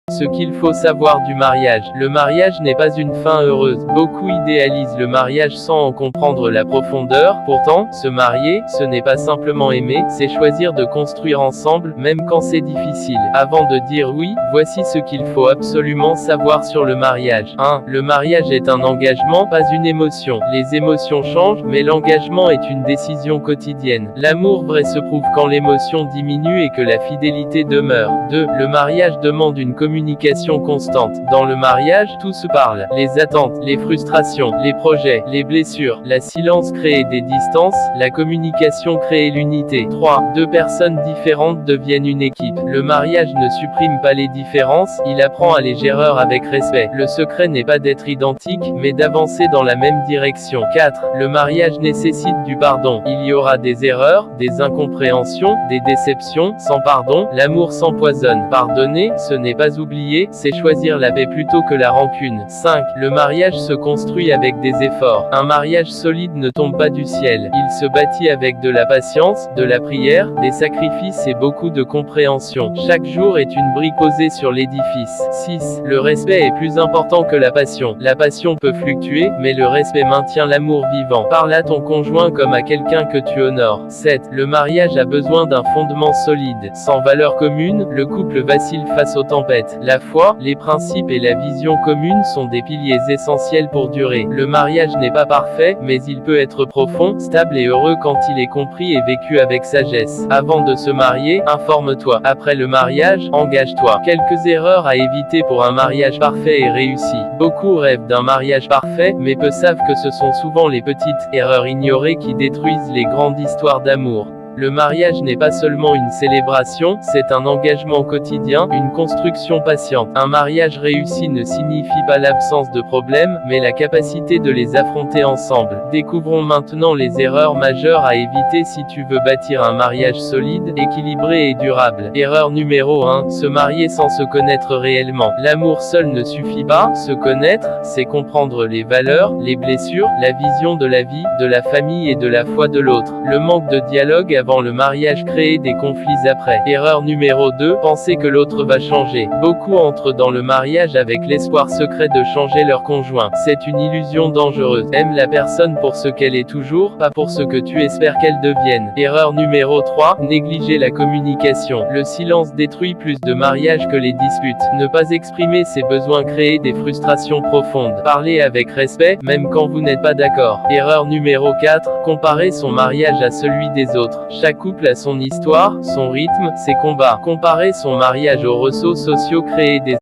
Ce qu'il faut savoir du mariage. Le mariage n'est pas une fin heureuse. Beaucoup idéalisent le mariage sans en comprendre la profondeur. Pourtant, se marier, ce n'est pas simplement aimer, c'est choisir de construire ensemble, même quand c'est difficile. Avant de dire oui, voici ce qu'il faut absolument savoir sur le mariage. 1. Le mariage est un engagement, pas une émotion. Les émotions changent, mais l'engagement est une décision quotidienne. L'amour vrai se prouve quand l'émotion diminue et que la fidélité demeure. 2. Le mariage demande une communication constante. Dans le mariage, tout se parle. Les attentes, les frustrations, les projets, les blessures. La silence crée des distances, la communication crée l'unité. 3. Deux personnes différentes deviennent une équipe. Le mariage ne supprime pas les différences, il apprend à les erreurs avec respect. Le secret n'est pas d'être identique, mais d'avancer dans la même direction. 4. Le mariage nécessite du pardon. Il y aura des erreurs, des incompréhensions, des déceptions. Sans pardon, l'amour s'empoisonne. Pardonner, ce n'est pas oublier, c'est choisir la paix plutôt que la rancune. 5. Le mariage se construit avec des efforts. Un mariage solide ne tombe pas du ciel. Il se bâtit avec de la patience, de la prière, des sacrifices et beaucoup de compréhension. Chaque jour est une brique posée sur l'édifice. 6. Le respect est plus important que la passion. La passion peut fluctuer, mais le respect maintient l'amour vivant. Parle à ton conjoint comme à quelqu'un que tu honores. 7. Le mariage a besoin d'un fondement solide. Sans valeur commune, le couple vacille face aux tempêtes. La foi, les principes et la vision commune sont des piliers essentiels pour durer. Le mariage n'est pas parfait, mais il peut être profond, stable et heureux quand il est compris et vécu avec sagesse. Avant de se marier, informe-toi. Après le mariage, engage-toi. Quelques erreurs à éviter pour un mariage parfait et réussi. Beaucoup rêvent d'un mariage parfait, mais peu savent que ce sont souvent les petites erreurs ignorées qui détruisent les grandes histoires d'amour. Le mariage n'est pas seulement une célébration, c'est un engagement quotidien, une construction patiente. Un mariage réussi ne signifie pas l'absence de problèmes, mais la capacité de les affronter ensemble. Découvrons maintenant les erreurs majeures à éviter si tu veux bâtir un mariage solide, équilibré et durable. Erreur numéro 1, se marier sans se connaître réellement. L'amour seul ne suffit pas, se connaître, c'est comprendre les valeurs, les blessures, la vision de la vie, de la famille et de la foi de l'autre. Le manque de dialogue avant le mariage crée des conflits après. Erreur numéro 2, penser que l'autre va changer. Beaucoup entrent dans le mariage avec l'espoir secret de changer leur conjoint. C'est une illusion dangereuse. Aime la personne pour ce qu'elle est toujours, pas pour ce que tu espères qu'elle devienne. Erreur numéro 3, négliger la communication. Le silence détruit plus de mariages que les disputes. Ne pas exprimer ses besoins crée des frustrations profondes. Parler avec respect, même quand vous n'êtes pas d'accord. Erreur numéro 4, comparer son mariage à celui des autres. Chaque couple a son histoire, son rythme, ses combats. Comparer son mariage aux réseaux sociaux crée des